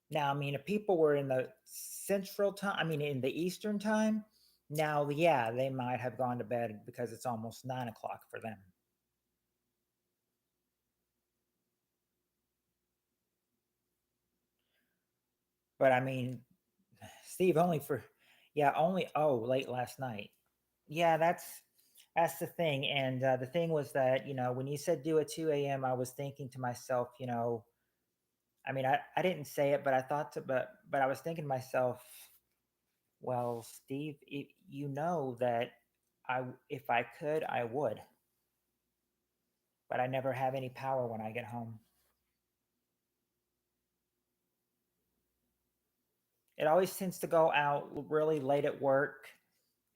Now, I mean, if people were in the central time, I mean, in the Eastern time, now, yeah, they might have gone to bed because it's almost 9 o'clock for them. But I mean, Steve, only for, yeah, only, oh, late last night. Yeah, that's the thing. And the thing was that, when you said do a 2 a.m., I was thinking to myself, I mean, I didn't say it, but I thought to, but I was thinking to myself, well, Steve, you know that if I could, I would, but I never have any power when I get home. It always tends to go out really late at work,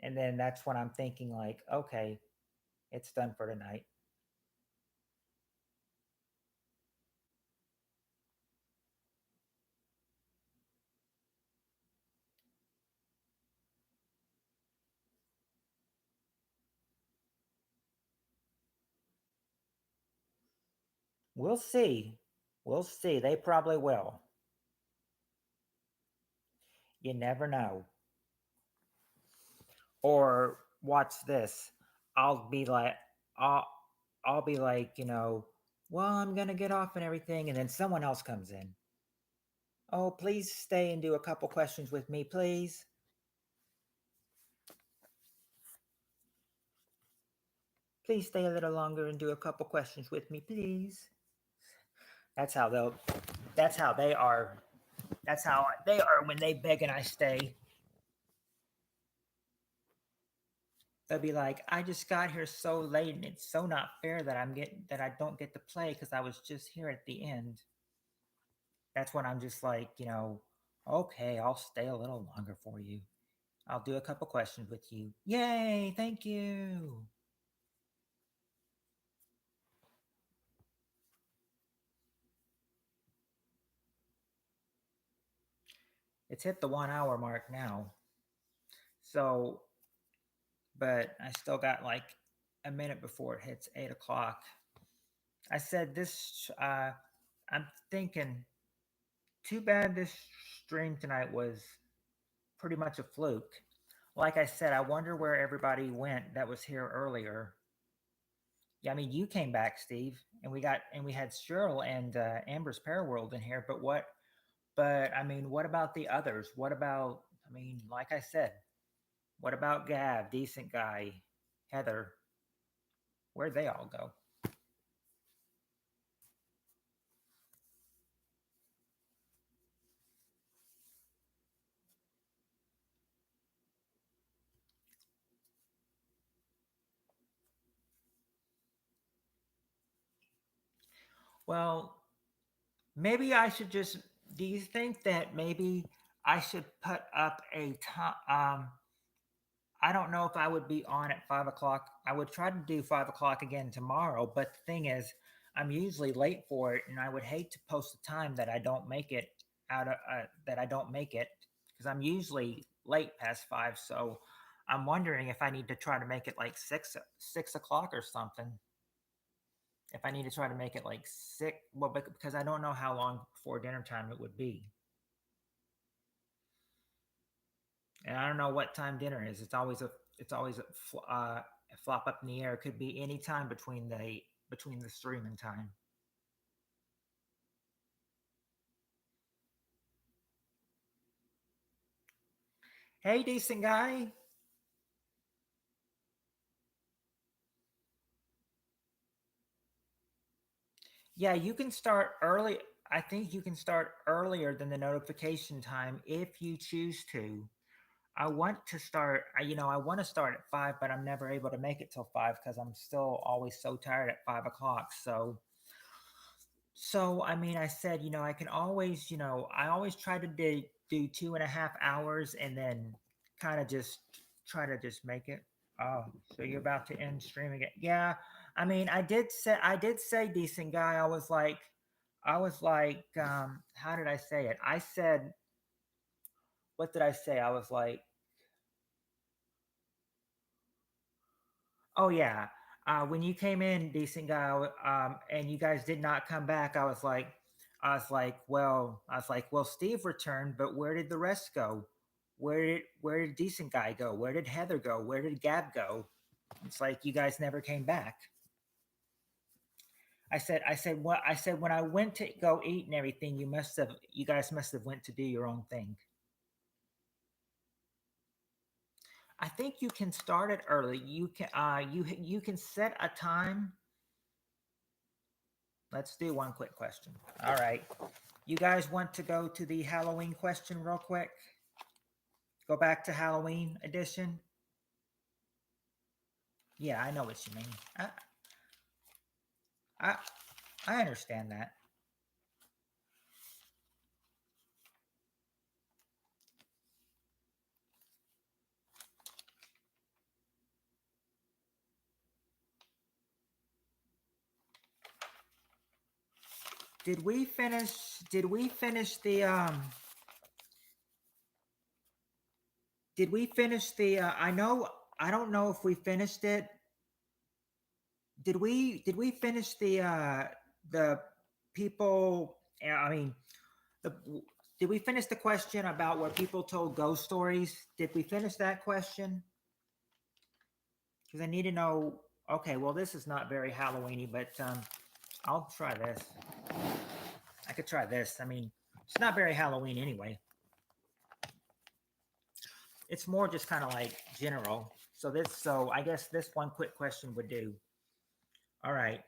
and then that's when I'm thinking like, okay, it's done for tonight. We'll see. We'll see. They probably will. You never know. Or watch this. I'll be like, I'll, I'll be like, well, I'm gonna get off and everything, and then someone else comes in. Oh, please stay and do a couple questions with me, please. Please stay a little longer and do a couple questions with me, please. That's how they'll. That's how they are. That's how they are when they beg and I stay. They'll be like, "I just got here so late, and it's so not fair that I don't get to play because I was just here at the end." That's when I'm just like, okay, I'll stay a little longer for you. I'll do a couple questions with you. Yay! Thank you. It's hit the 1 hour mark now. So, but I still got like a minute before it hits 8 o'clock. I said this. I'm thinking. Too bad this stream tonight was pretty much a fluke. Like I said, I wonder where everybody went that was here earlier. Yeah, I mean, you came back, Steve, and we had Cheryl and Amber's Paraworld in here. But what? But I mean, what about the others? What about? I mean, like I said, what about Gav, decent guy, Heather? Where'd they all go? Well, maybe I should just. Do you think that maybe I should put up a time? I don't know if I would be on at 5 o'clock. I would try to do 5 o'clock again tomorrow, but the thing is, I'm usually late for it, and I would hate to post a time that I don't make it out of that I don't make it because I'm usually late past 5. So I'm wondering if I need to try to make it like 6 o'clock or something. If I need to try to make it like 6, well, because I don't know how long before dinner time it would be, and I don't know what time dinner is. It's always a flop up in the air. It could be any time between the streaming time. Hey, decent guy. Yeah, you can start early. I think you can start earlier than the notification time if you choose to. I want to start. I want to start at 5, but I'm never able to make it till 5 because I'm still always so tired at 5 o'clock. So I mean, I said, I can always, I always try to do 2.5 hours and then kind of just try to just make it. Oh, so you're about to end streaming it? Yeah. I mean, I did say decent guy. I was like, how did I say it? I said, what did I say? I was like, oh yeah. When you came in, decent guy, and you guys did not come back, I was like, well, Steve returned, but where did the rest go? Where did decent guy go? Where did Heather go? Where did Gab go? It's like you guys never came back. I said when I went to go eat and everything, you guys must have went to do your own thing. I think you can start it early. You can set a time. Let's do one quick question. All right. You guys want to go to the Halloween question real quick? Go back to Halloween edition? Yeah, I know what you mean. I I understand that. Did we finish the I don't know if we finished it. Did we finish the people I mean the did we finish the question about where people told ghost stories? Did we finish that question? Because I need to know. Okay, well, this is not very Halloweeny, but I'll try this. I could try this. I mean, it's not very Halloween anyway. It's more just kind of like general. So I guess this one quick question would do. All right.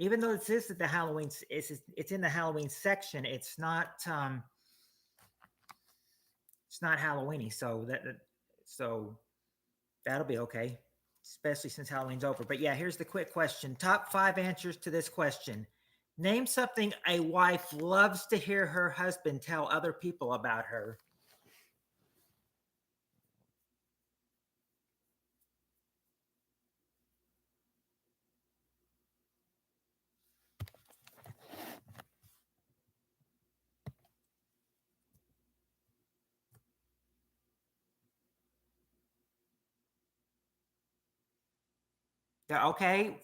Even though it's this is the Halloween, it's in the Halloween section. It's not Halloweeny. So that'll be okay, especially since Halloween's over. But yeah, here's the quick question. Top 5 answers to this question. Name something a wife loves to hear her husband tell other people about her. Yeah, okay,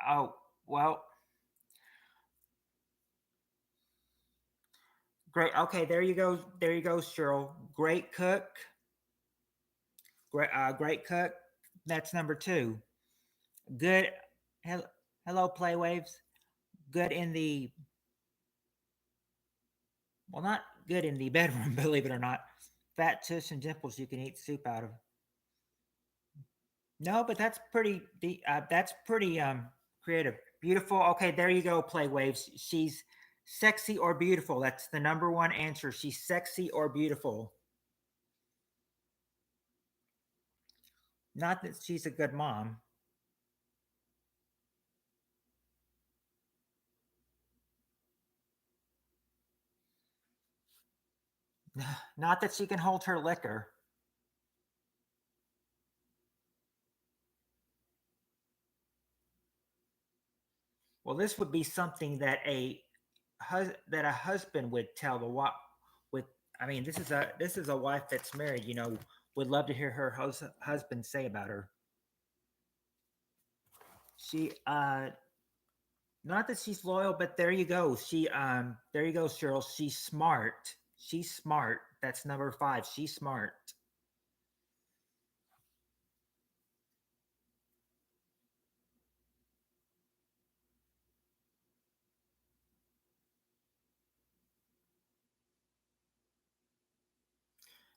oh, well, great. Okay, there you go. There you go, Cheryl. Great cook. Great cook. That's number 2. Good. Hello, hello, play waves. Good in the well, not good in the bedroom, believe it or not. Fat tush and dimples you can eat soup out of. No, but that's pretty. That's pretty creative. Beautiful. Okay, there you go. Play waves. She's sexy or beautiful. That's the number one answer. She's sexy or beautiful. Not that she's a good mom. Not that she can hold her liquor. Well, this would be something that a husband would tell the wife. With I mean, this is a wife that's married. Would love to hear her husband say about her. She not that she's loyal, but there you go. There you go, Cheryl. She's smart. She's smart. That's number five. She's smart.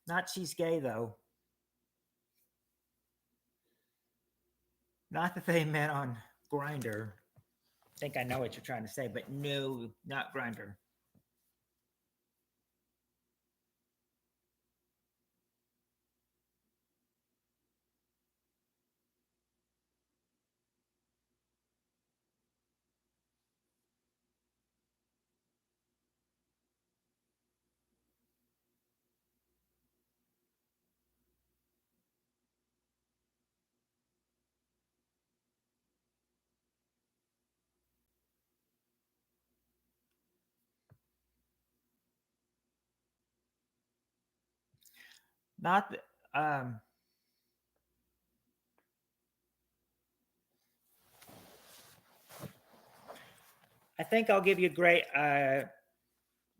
Not she's gay though. Not that they met on Grinder. I think I know what you're trying to say, but no, not Grinder. Not. I think I'll give you a great,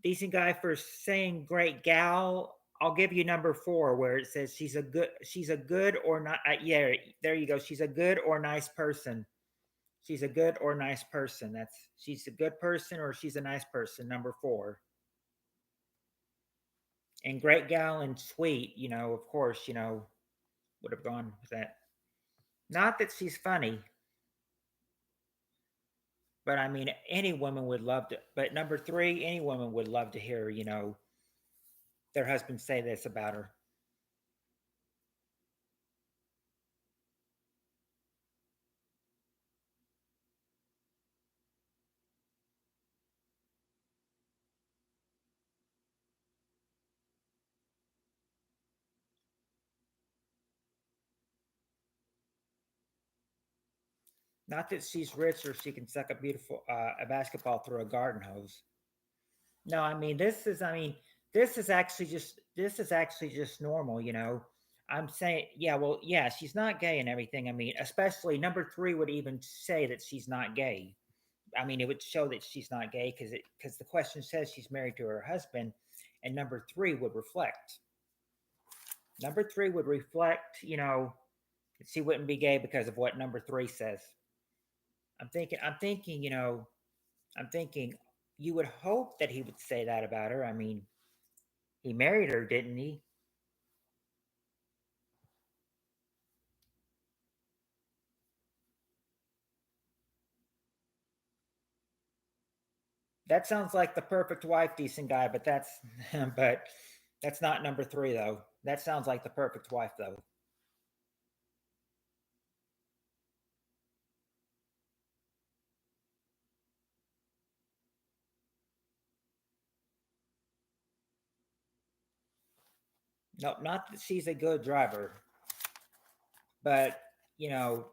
decent guy for saying great gal. I'll give you number four, where it says she's a good or not. Yeah, there you go. She's a good or nice person. She's a good or nice person. She's a good person or she's a nice person. Number four. And great gal and sweet. Of course, would have gone with that. Not that she's funny, but I mean, any woman would love to. But number three, any woman would love to hear, their husband say this about her. Not that she's rich or she can suck a basketball through a garden hose. No, I mean this is actually just normal. I'm saying, yeah, well, yeah, she's not gay and everything. I mean, especially number three would even say that she's not gay. I mean, it would show that she's not gay because the question says she's married to her husband, and number three would reflect. Number three would reflect, that she wouldn't be gay because of what number three says. I'm thinking you would hope that he would say that about her. I mean, he married her, didn't he? That sounds like the perfect wife, decent guy, but but that's not number three though. That sounds like the perfect wife though. No, not that she's a good driver, but you know,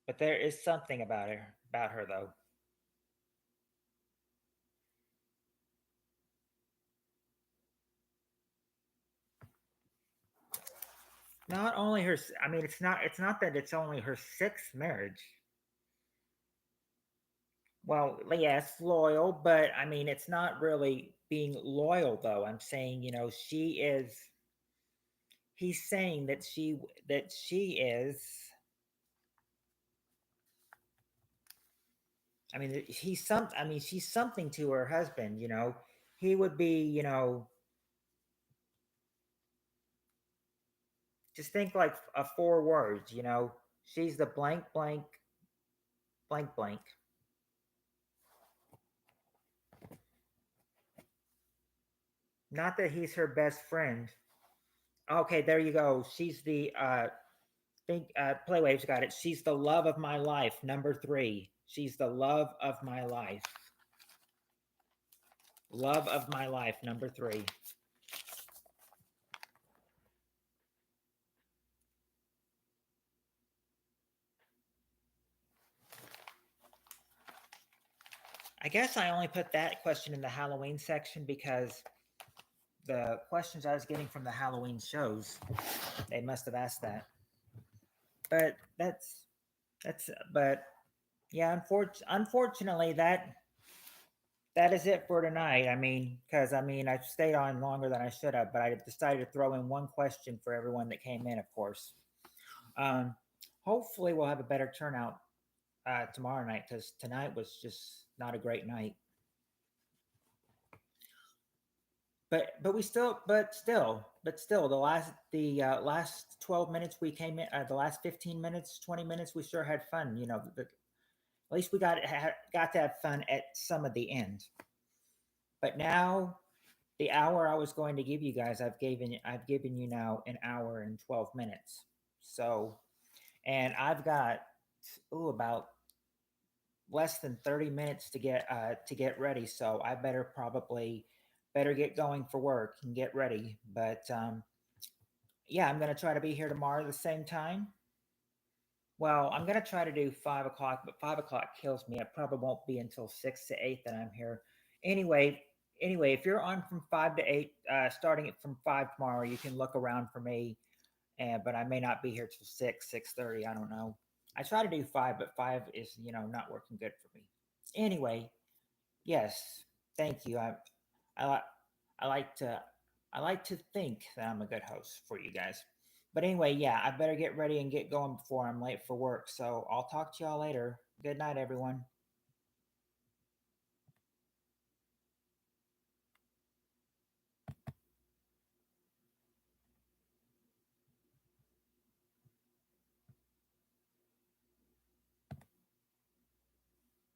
but there is something about her though. Not only her. I mean, it's not. It's not that it's only her sixth marriage. Well, yes, loyal, but I mean, it's not really being loyal though. I'm saying, she is. He's saying that she is. I mean, he's some. I mean, she's something to her husband. He would be. Just think like four words. She's the blank blank blank blank. Not that he's her best friend. Okay, there you go. She's the think Playwave's got it. She's the love of my life. Number three. She's the love of my life. Love of my life. Number three. I guess I only put that question in the Halloween section because the questions I was getting from the Halloween shows, they must have asked that. But but yeah, unfortunately that is it for tonight. I mean, because I stayed on longer than I should have, but I decided to throw in one question for everyone that came in, of course. Um, Hopefully, we'll have a better turnout tomorrow night because tonight was just not a great night. But we still but still the last 12 minutes we came in the last 15 minutes 20 minutes we sure had fun. At least we got to have fun at some of the end. But now the hour I was going to give you guys, I've given you now an hour and 12 minutes. So and I've got about less than 30 minutes to get ready. So I better get going for work and get ready. But yeah, I'm gonna try to be here tomorrow at the same time. Well, I'm gonna try to do 5 o'clock, but 5 o'clock kills me. It probably won't be until 6 to 8 that I'm here. Anyway, if you're on from 5 to 8, starting it from 5 tomorrow, you can look around for me. And but I may not be here till 6:30. I don't know. I try to do 5, but 5 is not working good for me. Anyway, yes, thank you. I like I like to I like to think that I'm a good host for you guys. But anyway, yeah, I better get ready and get going before I'm late for work. So I'll talk to y'all later. Good night, everyone.